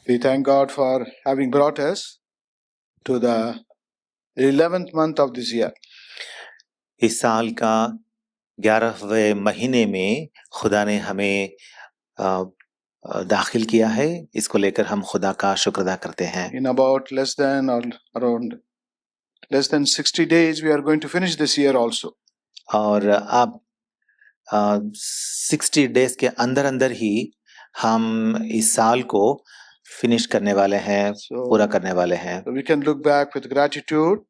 We thank God for having brought us to the 11th month of this year. इस साल का 11वें महीने में खुदा ने हमें दाखिल किया है। इसको लेकर हम खुदा का शुक्र अदा करते हैं। In about around less than 60 days, we are going to finish this year also. और अब 60 डेज के अंदर अंदर ही हम इस साल को फिनिश करने वाले हैं, पूरा करने वाले हैं। So we can look back with gratitude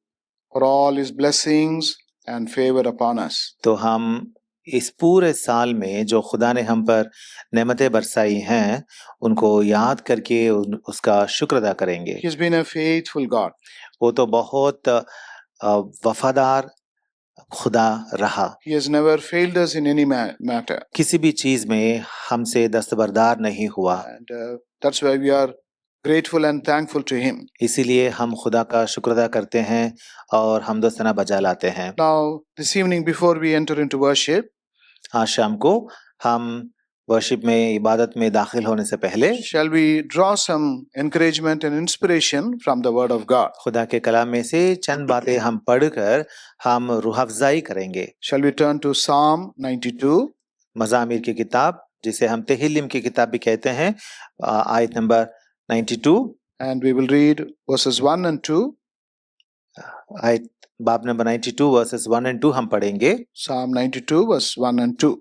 for all His blessings and favor upon us. तो हम इस पूरे साल में जो खुदा ने हम पर नेमतें बरसाई हैं, उनको याद करके उसका शुक्र अदा करेंगे। He has been a faithful God. वो तो बहुत वफादार खुदा रहा। He has never failed us in any matter. किसी भी चीज में हमसे दस्तबरदार नहीं हुआ। And that's why we are grateful and thankful to Him. इसीलिए हम खुदा का शुक्र अदा करते हैं और हमदो सना बजा लाते हैं। Now, this evening before we enter into worship, आज शाम को हम वर्शिप में, इबादत में दाखिल होने से पहले shall we draw some encouragement and inspiration from the Word of God? खुदा के कलाम में से चंद बातें हम पढ़कर हम रूह अफ़ज़ाई करेंगे। Shall we turn to Psalm 92? मज़ामीर की किताब, जिसे हम तेहिल्लिम की किताब भी कहते हैं, आयत number 92, And we will read verses 1 and 2. आयत बाब नंबर 92 वर्सेस 1 and 2 हम पढ़ेंगे। Psalm 92 verse 1 and 2.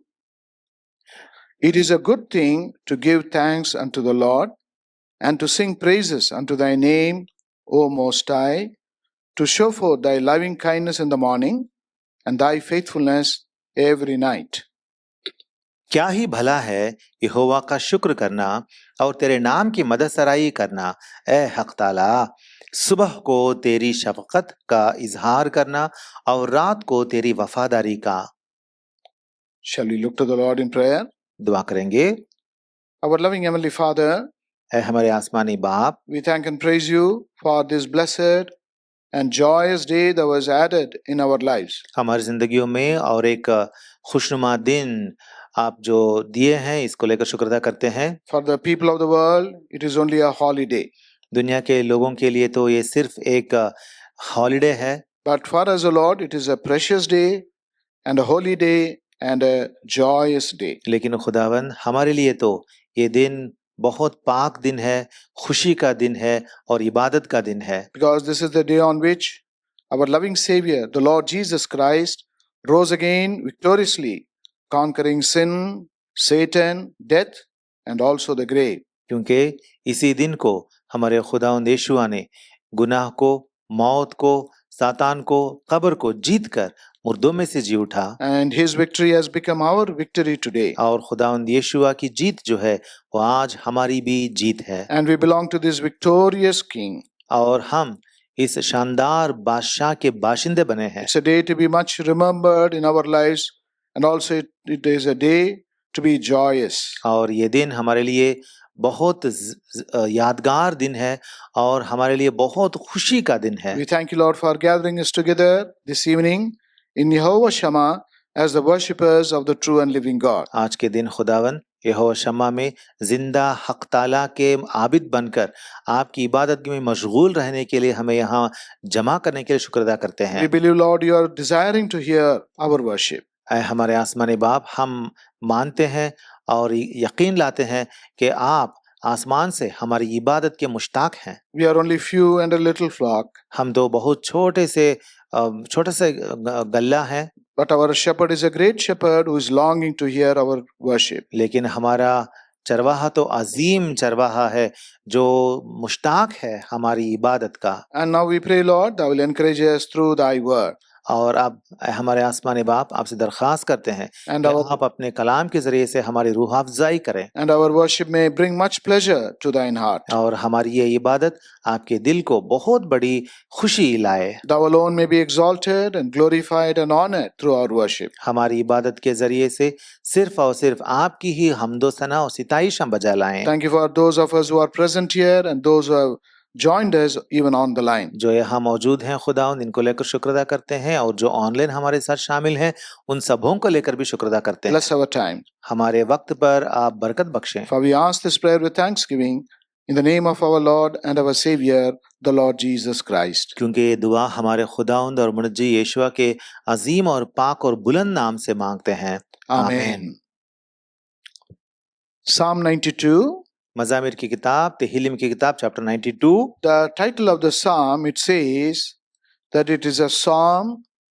It is a good thing to give thanks unto the Lord and to sing praises unto thy name, O Most High, to show forth thy loving kindness in the morning and thy faithfulness every night. क्या ही भला है यहोवा का शुक्र करना और तेरे नाम की मदद सराई करना, ए हक ताला, सुबह को तेरी शफकत का इजहार करना और रात को तेरी वफादारी का। Shall we look to the Lord in prayer? दुआ करेंगे। Our loving Heavenly Father, ऐ हमारे आसमानी बाप, we thank and praise you for this blessed and joyous day that was added in our lives. हमारी जिंदगियों में और एक खुशनुमा दिन आप जो दिए हैं, इसको लेकर शुक्र अदा करते हैं। For the people of the world, it is only a holiday. दुनिया के लोगों के लिए तो ये सिर्फ एक हॉलिडे है, But for us, O Lord, it is a precious day and a holy day and a joyous day. लेकिन खुदावन हमारे लिए तो ये दिन बहुत पाक दिन है, खुशी का दिन है और इबादत का दिन है। Because this is the day on which our loving Savior, the Lord Jesus Christ, rose again victoriously, conquering sin, Satan, death, and also the grave. क्योंकि इसी दिन को हमारे खुदावंद यीशुआ ने गुनाह को, मौत को, सातान को, कब्र को जीत कर मुर्दों में से जी उठा। And his victory has become our victory today. और खुदावंद यीशुआ की जीत जो है वो आज हमारी भी जीत है। And we belong to this victorious King. और हम इस शानदार बादशाह के बाशिंदे बने हैं। It's a day to be much remembered in our lives, and also it is a day to be joyous. और ये दिन हमारे लिए बहुत यादगार दिन है और हमारे लिए बहुत खुशी का दिन है। We thank you, Lord, for gathering us together this evening in Yehovah Shammah as the worshippers of the true and living God. आज के दिन खुदावन यहोवा शम्मा में जिंदा हक ताला के आबिद बनकर आपकी इबादत में मशगूल रहने के लिए हमें यहाँ जमा करने के लिए शुक्र अदा करते हैं। We believe, Lord, you are desiring to hear our worship. ऐ हमारे आसमानी बाप, हम मानते हैं और यकीन लाते हैं कि आप आसमान से हमारी इबादत के मुश्ताक हैं। We are only few and a little flock. हम तो बहुत छोटे से गल्ला हैं, But our shepherd is a great shepherd who is longing to hear our worship. लेकिन हमारा चरवाहा तो अजीम चरवाहा है जो मुश्ताक है हमारी इबादत का। And now we pray, Lord, thou will encourage us through thy word. और अब हमारे आसमानी बाप आपसे दरख्वास्त करते हैं And कि आप अपने कलाम के जरिए से हमारी रूह अफ़ज़ाई करें and our worship may bring much pleasure to thine heart. और हमारी ये इबादत आपके दिल को बहुत बड़ी खुशी लाए। Thou alone may be exalted and glorified and honored through our worship. हमारी इबादत के जरिए से सिर्फ और सिर्फ आपकी ही हम्दो सना और सिताइश हम बजा लाएं। Thank you for those of us who are present here and those who have joined us even on the line. जो यहाँ मौजूद हैं खुदावंद, इनको लेकर शुक्र अदा करते हैं, और जो ऑनलाइन हमारे साथ शामिल हैं उन सबों को लेकर भी शुक्र अदा करते हैं। Bless our time. हमारे वक्त पर आप बरकत बख्शें। For we ask this prayer with thanksgiving in the name of our Lord and our Savior, the Lord Jesus Christ. क्योंकि ये दुआ हमारे खुदावंद और मुनज्जी यीशुआ के अजीम और पाक और बुलंद नाम से मांगते हैं। Amen. Psalm 92, मज़ामिर की किताब तेहिल्लिम की किताब chapter 92। the title of the psalm, it says that it is a psalm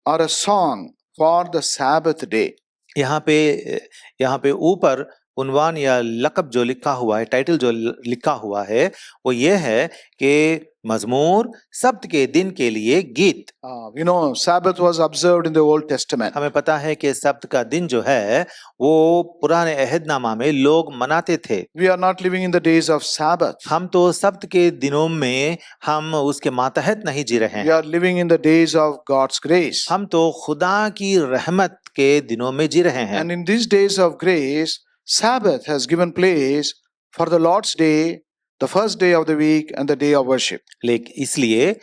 or a song for the Sabbath day. यहाँ पे ऊपर उन्वान या लक़ब जो लिखा हुआ है, टाइटल जो लिखा हुआ है वो ये है कि मजमूर सब्त के दिन के लिए गीत। We know Sabbath was observed in the Old Testament. हमें पता है कि सब्त का दिन जो है वो पुराने अहदनामा में लोग मनाते थे। We are not living in the days of Sabbath. हम तो सब्त के दिनों में हम उसके मातहत नहीं जी रहे We हैं। are living in the days of God's grace. हम तो खुदा की रहमत के दिनों में जी रहे हैं। And in these days of grace, Sabbath has given place for the Lord's day, the first day of the week and the day of worship. लेकिन इसलिए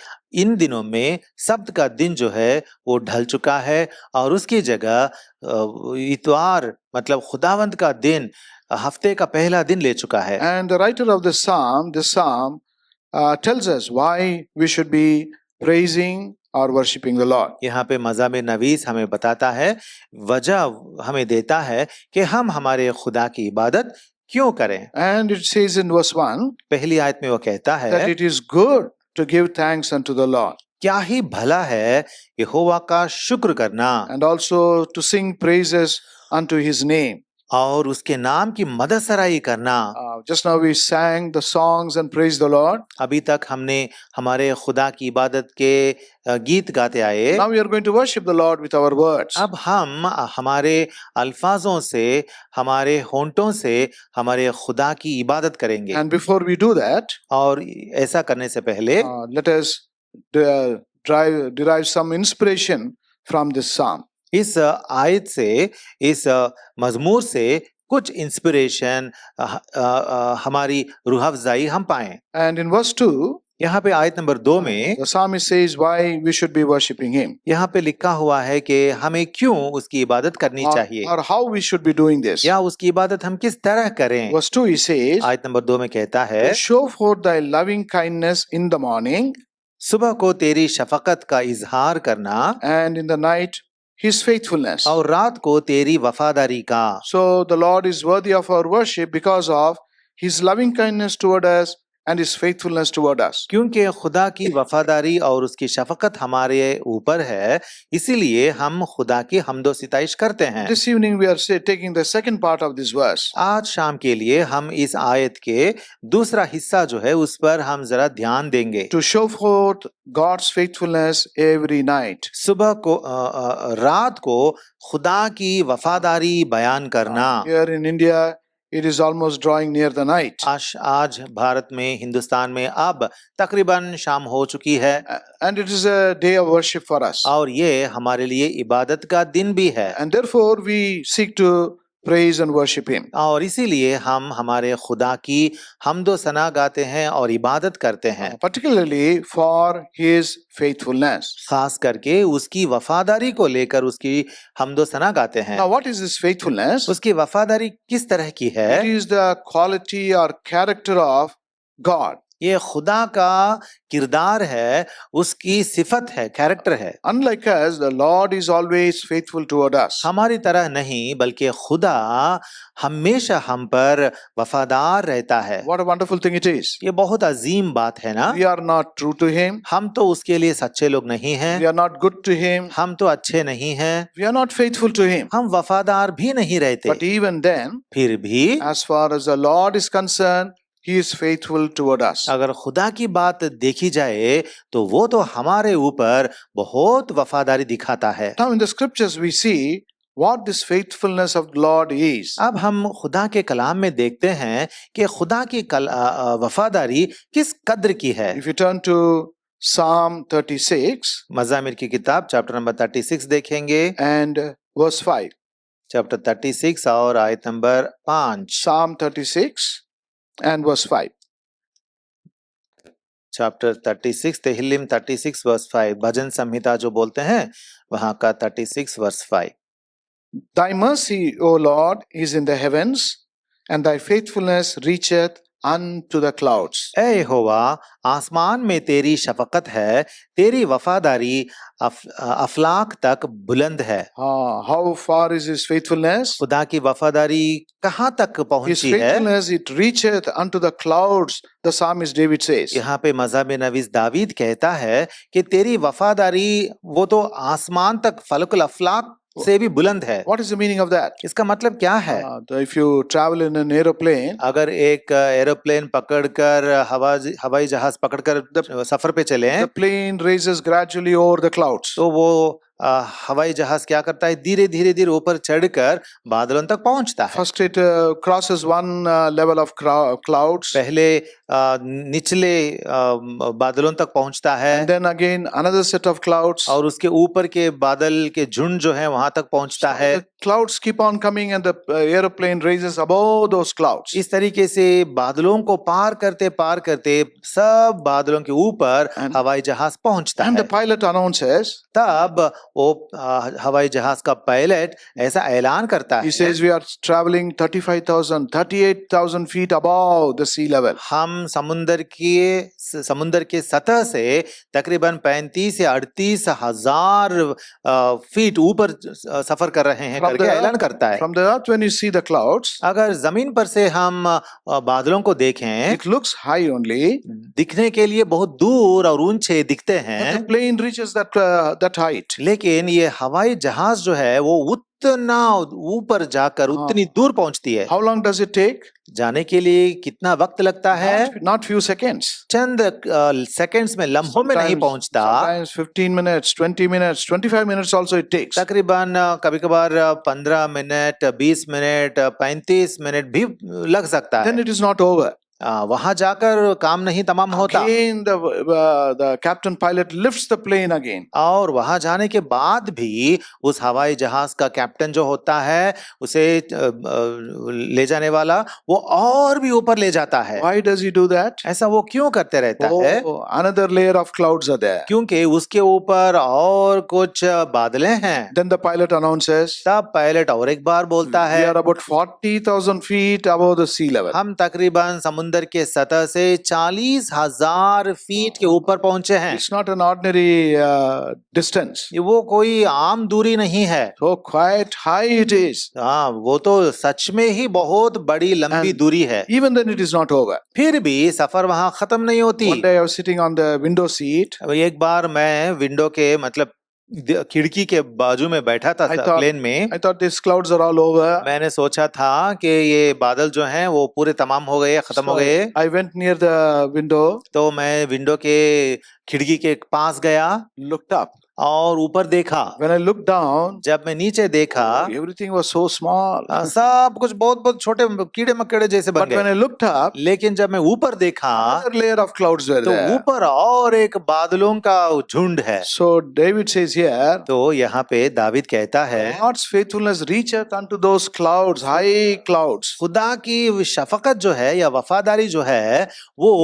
इन दिनों में सब्त का दिन जो है वो ढल चुका है और उसकी जगह इतवार मतलब खुदावंद का दिन हफ्ते का पहला दिन ले चुका है। And the writer of this psalm tells us why we should be praising or worshiping the Lord. यहाँ पे मज़ामिर नवीस हमें बताता है, वजह हमें देता है कि हम हमारे खुदा की इबादत क्यों करें। And it says in verse 1 पहली आयत में वो कहता that है it is good to give thanks unto the Lord क्या ही भला है यहोवा का शुक्र करना and also to sing praises unto his name. और उसके नाम की मदसराई करना। Just now we sang the songs and praised the Lord. अभी तक हमने हमारे खुदा की इबादत के गीत गाते आए। Now we are going to worship the Lord with our words. अब हम हमारे अल्फाजों से, हमारे होंठों से हमारे खुदा की इबादत करेंगे। And before we do that, और ऐसा करने से पहले let us derive some inspiration from this psalm. इस आयत से, इस मजमूर से कुछ इंस्पिरेशन हमारी रूह अफ़ज़ाई हम पाएं। And in verse 2, यहाँ पे आयत नंबर 2 में the psalmist says why we should be worshiping him. यहाँ पे लिखा हुआ है कि हमें क्यों उसकी इबादत करनी चाहिए Or how we should be doing this. या उसकी इबादत हम किस तरह करें। Verse 2 he says, आयत नंबर 2 में कहता है, show forth thy loving kindness in the morning सुबह को तेरी शफकत का इजहार करना and in the night his faithfulness. और रात को तेरी वफादारी का। So the Lord is worthy of our worship because of his loving kindness toward us and his faithfulness toward us. क्योंकि खुदा की वफादारी और उसकी शफकत हमारे ऊपर है, इसीलिए हम खुदा की हम्दो सिताइश करते हैं। This evening we are taking the second part of this verse. आज शाम के लिए हम इस आयत के दूसरा हिस्सा जो है उस पर हम जरा ध्यान देंगे। To show forth God's faithfulness every night. सुबह को रात को खुदा की वफादारी बयान करना। Here in India it is almost drawing near the night. आज भारत में, हिंदुस्तान में अब तकरीबन शाम हो चुकी है। And it is a day of worship for us. और ये हमारे लिए इबादत का दिन भी है। And therefore we seek to praise and worship him. और इसीलिए हम हमारे खुदा की हम्दो सना गाते हैं और इबादत करते हैं। Particularly for his faithfulness. खास करके उसकी वफादारी को लेकर उसकी हम्दो सना गाते हैं। Now what is this faithfulness? उसकी वफादारी किस तरह की है? It is the quality or character of God. ये खुदा का किरदार है, उसकी सिफत है, कैरेक्टर है। Unlike us, the Lord is always faithful toward us. हमारी तरह नहीं, बल्कि खुदा हमेशा हम पर वफादार रहता है। What a wonderful thing it is. ये बहुत अजीम बात है ना। We are not true to him. हम तो उसके लिए सच्चे लोग नहीं हैं। We are not good to him. हम तो अच्छे नहीं हैं। We are not faithful to him. हम वफादार भी नहीं रहते। But even then, फिर भी as far as the Lord is concerned, he is faithful toward us. अगर खुदा की बात देखी जाए तो वो तो हमारे ऊपर बहुत वफादारी दिखाता है। Now in the scriptures we see what this faithfulness of the Lord is. अब हम खुदा के कलाम में देखते हैं कि खुदा की वफादारी किस कद्र की है। If you turn to Psalm 36 मज़ामिर की किताब चैप्टर नंबर 36 देखेंगे and verse 5. चैप्टर 36 और आयत number 5। Psalm 36 and verse 5. Chapter 36 Tehillim 36 verse 5, भजन संहिता जो बोलते हैं वहां का 36 verse 5। Thy mercy, O Lord, is in the heavens, and thy faithfulness reacheth unto the clouds. ऐ यहोवा, आसमान में तेरी शफकत है, तेरी वफादारी अफलाक तक बुलंद है। How far is his faithfulness? खुदा की वफादारी कहाँ तक His पहुंची है? faithfulness, it reacheth unto the clouds, the psalmist David says. यहाँ पे मज़ाब नवीस दावीद कहता है कि तेरी वफादारी वो तो आसमान तक फलकुल अफलाक से भी बुलंद है। What is the meaning of that? इसका मतलब क्या है? If you travel in an aeroplane, अगर एक एरोप्लेन पकड़कर हवाई जहाज पकड़कर सफर पे चले the plane raises gradually over the clouds. तो वो हवाई जहाज क्या करता है, धीरे धीरे धीरे ऊपर चढ़कर बादलों तक पहुंचता है। First it crosses one level of clouds, पहले निचले बादलों तक पहुंचता है, and then again another set of clouds. और उसके ऊपर के बादल के झुंड जो है वहां तक पहुंचता है। The clouds keep on coming and the aeroplane raises above those clouds. इस तरीके से बादलों को पार करते सब बादलों के ऊपर हवाई जहाज पहुंचता And है। the pilot announces, तब वो हवाई जहाज का पायलट ऐसा ऐलान करता he है, says we are traveling 38,000 feet above the sea level. हम समुंदर के सतह से तकरीबन 35 या 38 हजार फीट ऊपर सफर कर रहे हैं करके ऐलान करता है। From the earth, when you see the clouds, अगर जमीन पर से हम बादलों को देखें, it looks high only, दिखने के लिए बहुत दूर और ऊंचे दिखते but हैं, the plane reaches that height. लेकिन ये हवाई जहाज जो है वो उतना ऊपर जाकर उतनी दूर पहुंचती है। How long does it take? जाने के लिए कितना वक्त लगता है? Not few seconds. Chand seconds में, लम्हों में नहीं पहुंचता। Sometimes 15 minutes, 20 minutes, 25 minutes also it takes. तकरीबन कभी कभार 15 मिनट, 20 मिनट, 35 मिनट भी लग सकता Then है। it is not over. वहां जाकर काम नहीं तमाम होता, Again, the captain pilot lifts the plane again. और वहां जाने के बाद भी उस हवाई जहाज का कैप्टन जो होता है, उसे ले जाने वाला, वो और भी ऊपर ले जाता है। Why does he do that? ऐसा वो क्यों करते रहता है? Oh, another layer of clouds are there. क्योंकि उसके ऊपर और कुछ बादलें हैं। Then the pilot announces, तब पायलट और एक बार बोलता we है, are about 40,000 feet above the sea level. हम तकरीबन समुद्र के सतह से 40,000 फीट के ऊपर पहुंचे हैं। It's not an ordinary distance. ये वो कोई आम दूरी नहीं है। So quite high it is. हाँ, वो तो सच में ही बहुत बड़ी लंबी दूरी है। Even then it is not over. फिर भी सफर वहां खत्म नहीं होती। One day I was sitting on the window seat. एक बार मैं विंडो के मतलब खिड़की के बाजू में बैठा था प्लेन में। I thought these clouds are all over. मैंने सोचा था कि ये बादल जो हैं वो पूरे तमाम हो गए, खत्म हो गए। I went near the window. तो मैं विंडो के खिड़की के पास गया, Looked up. और ऊपर देखा। When I looked down, जब मैं नीचे देखा, everything was so small. सब कुछ बहुत बहुत छोटे कीड़े मकोड़े जैसे बन But when गए। I looked up, लेकिन जब मैं ऊपर देखा, another layer of clouds were तो there. ऊपर और एक बादलों का झुंड है। So David says here, तो यहाँ पे दाविद कहता है, God's faithfulness reacheth unto those clouds, high clouds. खुदा की शफकत जो है या वफादारी जो है वो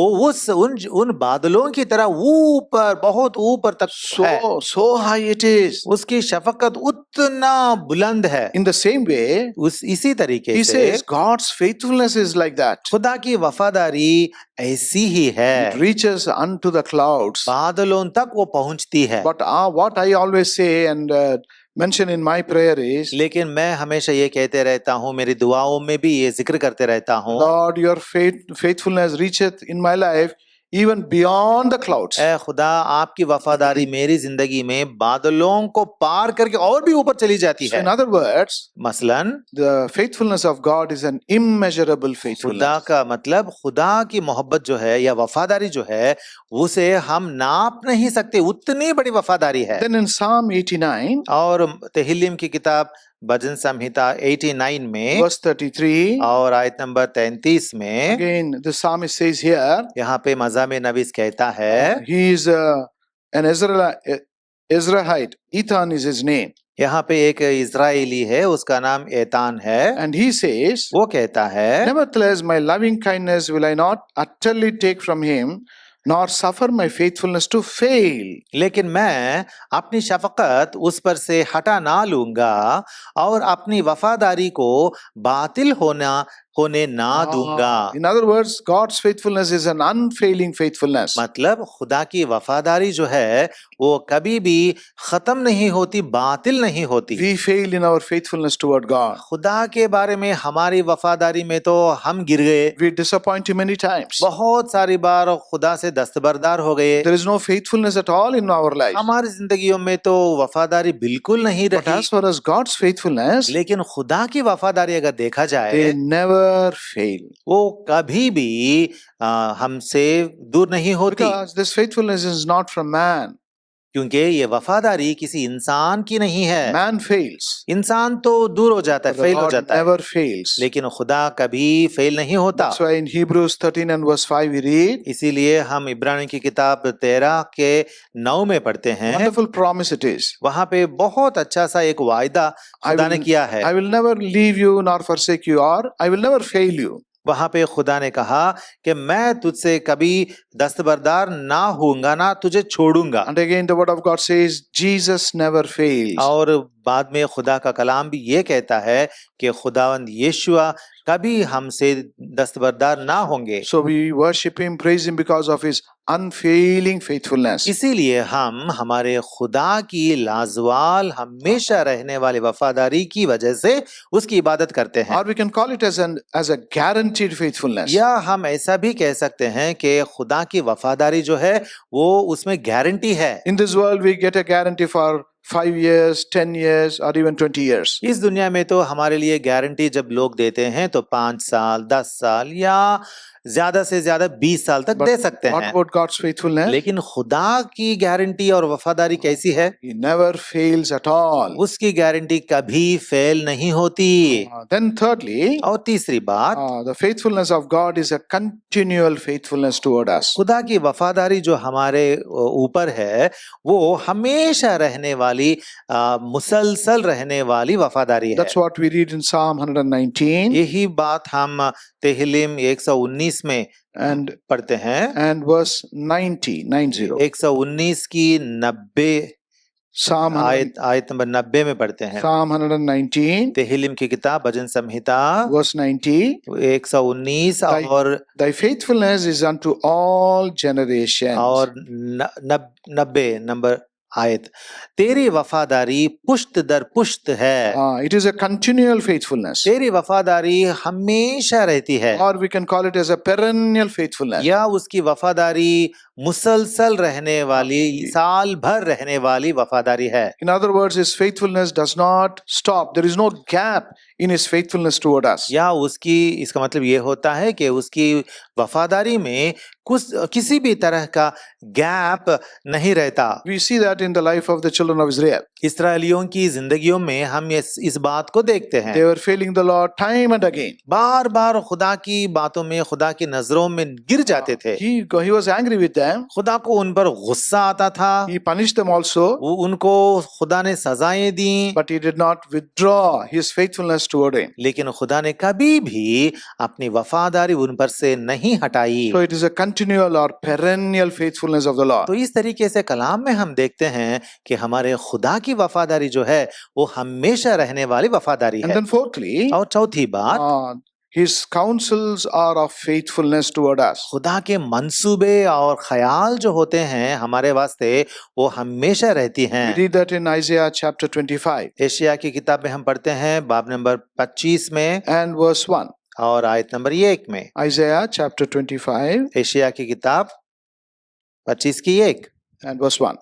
उन बादलों की तरह ऊपर, बहुत ऊपर तक है। So high it is. उसकी शफकत उतना बुलंद है। In the same way, इसी तरीके he से says God's faithfulness is like that. खुदा की वफादारी ऐसी ही है, It reaches unto the clouds. बादलों तक वो पहुंचती है। But what I always say and mention in my prayer is, लेकिन मैं हमेशा ये कहते रहता हूँ, मेरी दुआओं में भी ये जिक्र करते रहता हूँ, Lord, your faithfulness reacheth in my life even beyond the clouds. ऐ खुदा, आपकी वफादारी मेरी जिंदगी में बादलों को पार करके और भी ऊपर चली जाती So है। in other words, मसलन the faithfulness of God is an immeasurable खुदा faithfulness. का मतलब, खुदा की मोहब्बत जो है या वफादारी जो है, उसे हम नाप नहीं सकते, उतनी बड़ी वफादारी है। Then in Psalm 89, और तेहिल्लीम की किताब भजन संहिता 89 में verse 33, और आयत नंबर 33 में again the psalmist says here, यहाँ पे मज़ामे नवीस कहता है, he is an Ezrahite. Ethan is his name. यहाँ पे एक इजराइली है, उसका नाम एतान है। And he says, वो कहता है, nevertheless, my loving kindness will I not utterly take from him, nor suffer my faithfulness to fail. लेकिन मैं अपनी शफकत उस पर से हटा ना लूंगा और अपनी वफादारी को बातिल होना होने ना दूंगा। In other words, God's faithfulness is an unfailing faithfulness. मतलब खुदा की वफादारी जो है वो कभी भी खत्म नहीं होती, बातिल नहीं होती। We fail in our faithfulness toward God. खुदा के बारे में हमारी वफादारी में तो हम गिर गए, We disappoint Him many times. बहुत सारी बार खुदा से दस्तबरदार हो गए। There is no faithfulness at all in our life. हमारी जिंदगियों में तो वफादारी बिल्कुल नहीं But रही, as far as God's faithfulness, लेकिन खुदा की वफादारी अगर देखा जाए they never fail. वो कभी भी हमसे दूर नहीं होती, Because this faithfulness is not from man. क्योंकि ये वफादारी किसी इंसान की नहीं है। Man fails. इंसान तो दूर हो जाता है, But the फेल हो Lord जाता है, never fails. लेकिन खुदा कभी फेल नहीं होता। That's why in Hebrews 13 and verse 5 we read, इसीलिए हम इब्रानी की किताब 13 के 9 में पढ़ते हैं, wonderful promise it is. वहां पे बहुत अच्छा सा एक वायदा खुदा ने किया है। I will never leave you nor forsake you, or I will never fail you. वहां पे खुदा ने कहा कि मैं तुझसे कभी दस्तबरदार ना होऊंगा, ना तुझे छोड़ूंगा। And again the word of God says, Jesus never fails. और बाद में खुदा का कलाम भी ये कहता है कि खुदावंद यीशुआ कभी हमसे दस्तबरदार ना होंगे। So we worship Him, praise Him because of His unfailing faithfulness. इसीलिए हम हमारे खुदा की लाजवाल हमेशा रहने वाली वफादारी की वजह से उसकी इबादत करते हैं। Or we can call it as a guaranteed faithfulness. या हम ऐसा भी कह सकते हैं कि खुदा की वफादारी जो है वो उसमें गारंटी है। In this world we get a guarantee for 5 years, 10 years, or even 20 years. इस दुनिया में तो हमारे लिए गारंटी जब लोग देते हैं तो 5 साल, 10 साल या ज्यादा से ज्यादा 20 साल तक दे सकते What हैं। about God's faithfulness? लेकिन खुदा की गारंटी और वफादारी कैसी है? He never fails at all. उसकी गारंटी कभी फेल नहीं होती। Then thirdly, और तीसरी बात, the faithfulness of God is a continual faithfulness toward us. खुदा की वफादारी जो हमारे ऊपर है वो हमेशा रहने वाली, मुसलसल रहने वाली वफादारी है। That's what we read in Psalm 119 यही बात हम तेहलीम 119 में and पढ़ते हैं। verse 90. 119 की 90 Psalm आयत नंबर 90 में पढ़ते हैं। Psalm 119 तेहलीम की किताब भजन संहिता verse 90. 119 और Thy faithfulness is unto all generations. और 90 नंबर आयत, तेरी वफादारी पुश्त दर पुश्त है। It is a continual faithfulness. तेरी वफादारी हमेशा रहती है, Or we can call it as a perennial faithfulness. या उसकी वफादारी मुसलसल रहने वाली, साल भर रहने वाली वफादारी है। In other words, His faithfulness does not stop. There is no gap in His faithfulness toward us. या उसकी, इसका मतलब ये होता है कि उसकी वफादारी में किसी भी तरह का गैप नहीं रहता। We see that in the life of the children of Israel. इस्राएलियों की जिंदगियों में हम इस बात को देखते हैं। They were failing the Lord time and again. बार बार खुदा की बातों में, खुदा की नजरों में गिर जाते थे। He was angry with them. खुदा को उन पर गुस्सा आता था। He punished them also. उनको खुदा ने सजाएं दी, But He did not withdraw His faithfulness toward him. लेकिन खुदा ने कभी भी अपनी वफादारी उन पर से नहीं हटाई। So it is a continual or perennial faithfulness of the Lord. तो इस तरीके से कलाम में हम देखते हैं कि हमारे खुदा की वफादारी जो है वो हमेशा रहने वाली वफादारी And है। then fourthly, और चौथी बात, His counsels are of faithfulness toward us. खुदा के मंसूबे और ख्याल जो होते हैं हमारे वास्ते वो हमेशा रहती हैं। We read that in Isaiah chapter 25 Asia की किताब में हम पढ़ते हैं बाब नंबर 25 में and verse 1. और आयत नंबर 1 में। Isaiah chapter 25 एशिया की किताब 25 की 1 and verse 1.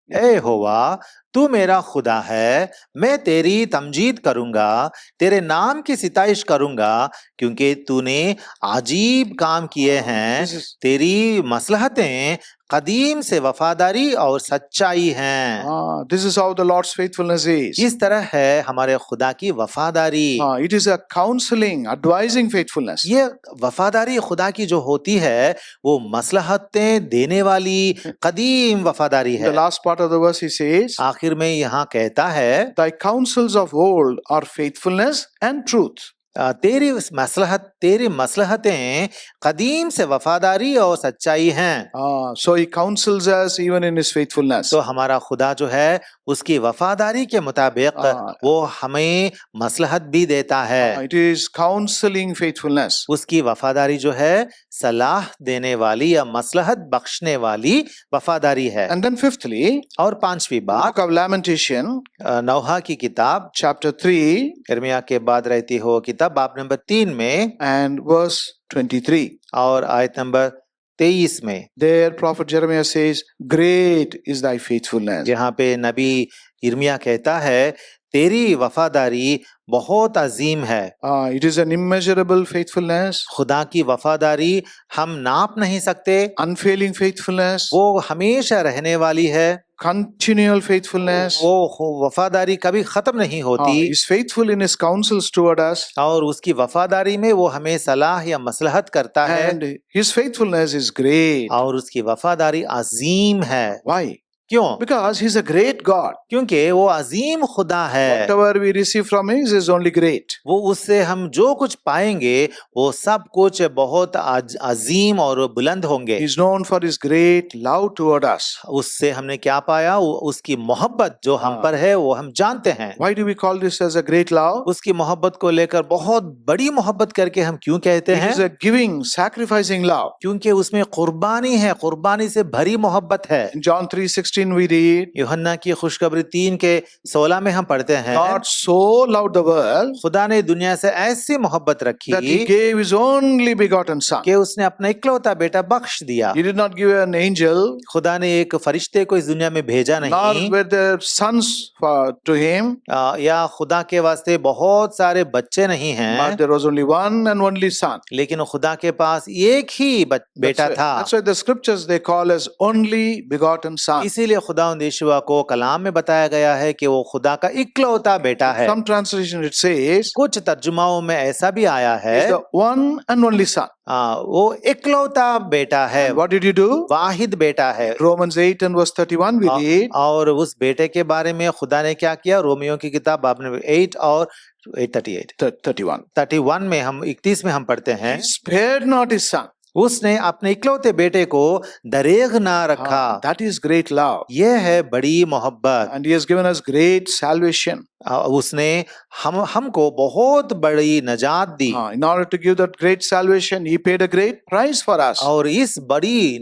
ए होवा, तू मेरा खुदा है, मैं तेरी तमजीद करूंगा, तेरे नाम की सिताइश करूंगा, क्योंकि तूने अजीब काम किए हैं। तेरी मसलहतें कदीम से वफादारी और सच्चाई हैं। This is how the Lord's faithfulness is. इस तरह है हमारे खुदा की वफादारी। It is a counseling, advising faithfulness. ये वफादारी खुदा की जो होती है वो मसलहतें देने वाली कदीम वफादारी The है। last part of the verse he says, आखिर में यहाँ कहता है, Thy counsels of old are faithfulness and truth. तेरी मसलहतें कदीम से वफादारी और सच्चाई हैं। So he counsels us even in his faithfulness. तो हमारा खुदा जो है उसकी वफादारी के मुताबिक हाँ। वो हमें मसलहत भी देता है। It is counseling faithfulness. उसकी वफादारी जो है सलाह देने वाली या मसलहत बख्शने वाली वफादारी है। And then fifthly, और पांचवी बात, book of Lamentation, नौहा की किताब chapter 3 यिर्मयाह के बाद रहती हो किताब बाब नंबर 3 में and verse 23. और आयत नंबर 23 में, There prophet Jeremiah says, great is thy faithfulness. जहाँ पे नबी यिर्मयाह कहता है तेरी वफादारी बहुत अजीम है। It is an immeasurable faithfulness, खुदा की वफादारी हम नाप नहीं सकते, unfailing faithfulness, वो हमेशा रहने वाली है, continual faithfulness. वो वफादारी कभी खत्म नहीं होती। He is faithful in his counsels toward us, और उसकी वफादारी में वो हमें सलाह या मसलहत करता है and his faithfulness is great. और उसकी वफादारी अजीम है। Why? क्यों? Because he's a great God. क्योंकि वो अजीम खुदा है। Whatever we receive from him is only great. वो उससे हम जो कुछ पाएंगे वो सब कुछ बहुत अजीम और बुलंद होंगे। He is known for his great love toward us. उससे हमने क्या पाया? उसकी मोहब्बत जो हम पर है वो हम जानते हैं। Why do we call this as a great love? उसकी मोहब्बत को लेकर बहुत बड़ी मोहब्बत करके हम क्यों कहते It हैं? is a giving, sacrificing love. क्योंकि उसमें कुर्बानी है, कुर्बानी से भरी मोहब्बत है। In John 3:16 we read, यूहन्ना की खुशखबरी 3:16 में हम पढ़ते हैं, God so loved the world खुदा ने दुनिया से ऐसी मोहब्बत रखी that he gave his only begotten son. कि उसने अपना इकलौता बेटा बख्श दिया। He did not give an angel, खुदा ने एक फरिश्ते को इस दुनिया में भेजा nor नहीं, were there sons to him, या खुदा के वास्ते बहुत सारे बच्चे नहीं हैं, but there was only one and only son. लेकिन खुदा के पास एक ही बेटा था। That's why the scriptures they call as only begotten son. इसीलिए खुदा यीशुआ को कलाम में बताया गया है कि वो खुदा का इकलौता बेटा है। Some translation it says कुछ तर्जुमाओं में ऐसा भी आया है, is the one and only son. वो इकलौता बेटा है, And what did he do? वाहिद बेटा है। Romans 8 and verse 31 we read, और उस बेटे के बारे में खुदा ने क्या किया? रोमियो की किताब बाब नंबर 8 और 31 में हम 31 में हम पढ़ते हैं, he spared not his son. उसने अपने इकलौते बेटे को दरेग ना रखा। That is great love. यह है बड़ी मोहब्बत। And he has given us great salvation. उसने हमको बहुत बड़ी नजात दी। In order to give that great salvation, he paid a great price for us. और इस बड़ी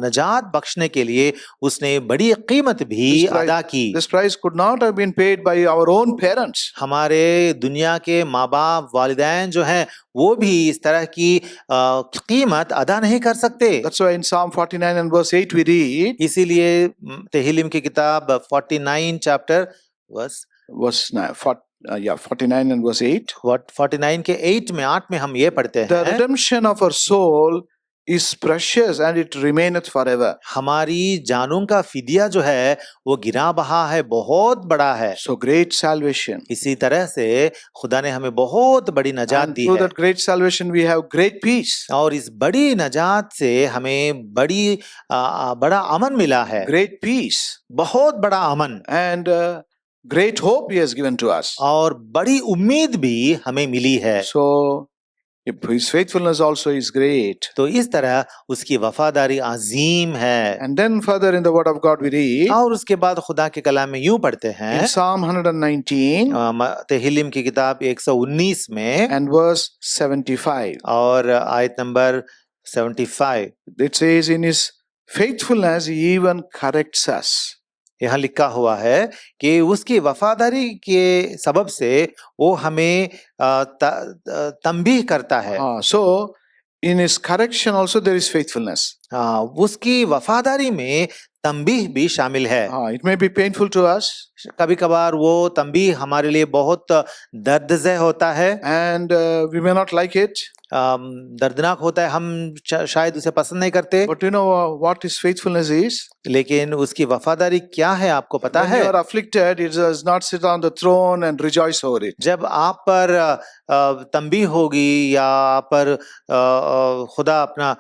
नजात बख्शने के लिए उसने बड़ी कीमत भी अदा की। This price could not have been paid by our own parents. हमारे दुनिया के माँ बाप वालिदैन जो हैं वो भी इस तरह की कीमत अदा नहीं कर सकते। That's why in Psalm 49 and verse 8 we read, इसीलिए तेहिलिम की किताब 49 चैप्टर verse 49 and verse 8, 49 के 8 में हम ये पढ़ते the हैं, redemption of our soul is precious and it remaineth forever. हमारी जानों का फिदिया जो है वो गिरा बहा है, बहुत बड़ा है। So great salvation. इसी तरह से खुदा ने हमें बहुत बड़ी नजात And दी through है that great salvation we have great peace. और इस बड़ी नजात से हमें बड़ा अमन मिला है, Great peace. बहुत बड़ा अमन And great hope he has given to us. और बड़ी उम्मीद भी हमें मिली है। So his faithfulness also is great. तो इस तरह उसकी वफादारी अजीम है। And then further in the word of God we read, और उसके बाद खुदा के कलाम में यूं पढ़ते हैं, in Psalm 119 तेहिलिम की किताब 119 में and verse 75, और आयत number 75 it says, in his faithfulness he even corrects us. यहाँ लिखा हुआ है कि उसकी वफादारी के सबब से वो हमें तंबीह करता है। So in his correction also there is faithfulness. उसकी वफादारी में तंबीह भी शामिल है। It may be painful to us. कभी कभार वो तंबीह हमारे लिए बहुत दर्दज़ेह होता है, and we may not like it. दर्दनाक होता है, हम शायद उसे पसंद नहीं करते। But you know what his faithfulness is? लेकिन उसकी वफादारी क्या है आपको पता है? When you are afflicted, it does not sit on the throne and rejoice over it. जब आप पर तंबीह होगी या आप पर खुदा अपना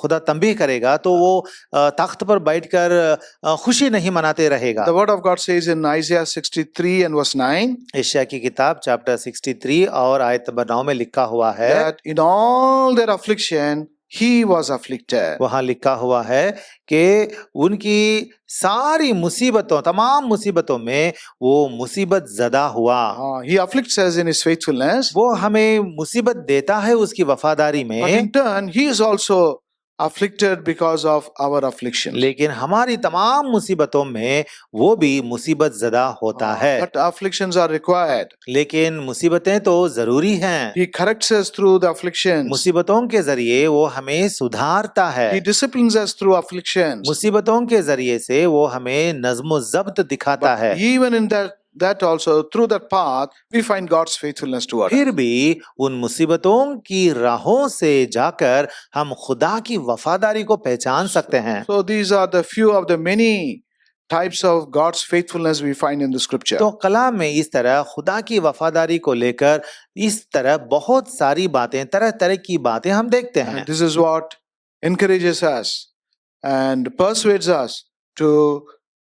खुदा तंबीह करेगा तो वो तख्त पर बैठकर खुशी नहीं मनाते रहेगा। The word of God says in Isaiah 63 and verse 9 यशायाह की किताब चैप्टर 63 और आयत नंबर 9 में लिखा हुआ है, that in all their affliction he was afflicted. वहां लिखा हुआ है कि उनकी सारी मुसीबतों, तमाम मुसीबतों में वो मुसीबत ज़दा हुआ। He afflicts us in his faithfulness, वो हमें मुसीबत देता है उसकी वफादारी but में, in turn he is also afflicted because of our affliction. लेकिन हमारी तमाम मुसीबतों में वो भी मुसीबत ज़दा होता है। But afflictions are required. लेकिन मुसीबतें तो ज़रूरी हैं। He corrects us through the afflictions. मुसीबतों के ज़रिए वो हमें सुधारता है। He disciplines us through afflictions. मुसीबतों के ज़रिए से वो हमें नज़्म ज़ब्त दिखाता But है। even in that also, through that path, we find God's faithfulness toward us. फिर भी उन मुसीबतों की राहों से जाकर हम खुदा की वफादारी को पहचान सकते हैं। So these are the few of the many types of God's faithfulness we find in the scripture. तो कलाम में इस तरह खुदा की वफादारी को लेकर इस तरह बहुत सारी बातें, तरह तरह की बातें हम देखते हैं। And this is what encourages us and persuades us to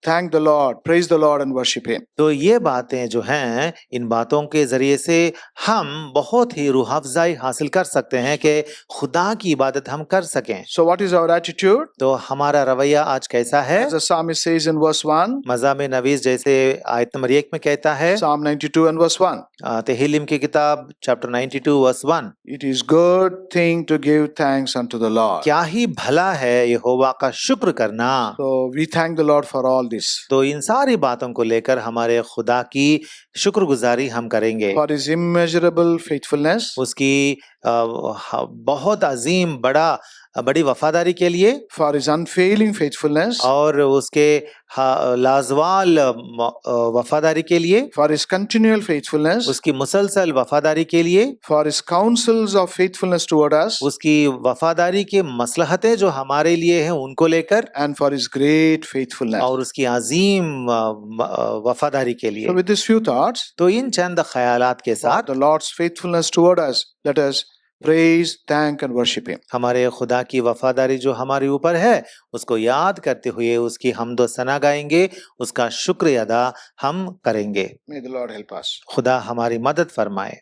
thank the Lord, praise the Lord and worship Him. तो ये बातें जो हैं, इन बातों के जरिए से हम बहुत ही रूह अफ़ज़ाई हासिल कर सकते हैं कि खुदा की इबादत हम कर सकें। So what is our attitude? तो हमारा रवैया आज कैसा है? As the psalmist says in verse 1, मज़ामे नवीस जैसे आयत नंबर 1 में कहता है, Psalm 92 and verse 1, तेहिलिम की किताब chapter 92 verse 1, it is good thing to give thanks unto the Lord. क्या ही भला है यहोवा का शुक्र करना। So we thank the Lord for all this. तो इन सारी बातों को लेकर हमारे खुदा की शुक्रगुजारी हम करेंगे, For His immeasurable faithfulness, उसकी बहुत अजीम बड़ी वफादारी के लिए, for His unfailing faithfulness, और उसके लाजवाल वफादारी के लिए, for His continual faithfulness, उसकी मुसलसल वफादारी के लिए, for His counsels of faithfulness toward us, उसकी वफादारी के मसलहतें जो हमारे लिए हैं उनको लेकर, and for His great faithfulness. और उसकी अजीम वफादारी के लिए। So with these few thoughts, तो इन चंद ख्यालात के for साथ the Lord's faithfulness toward us, let us praise, thank and worship Him. हमारे खुदा की वफादारी जो हमारे ऊपर है उसको याद करते हुए उसकी हम्दो सना गाएंगे, उसका शुक्र अदा हम करेंगे। May the Lord help us. खुदा हमारी मदद फरमाए।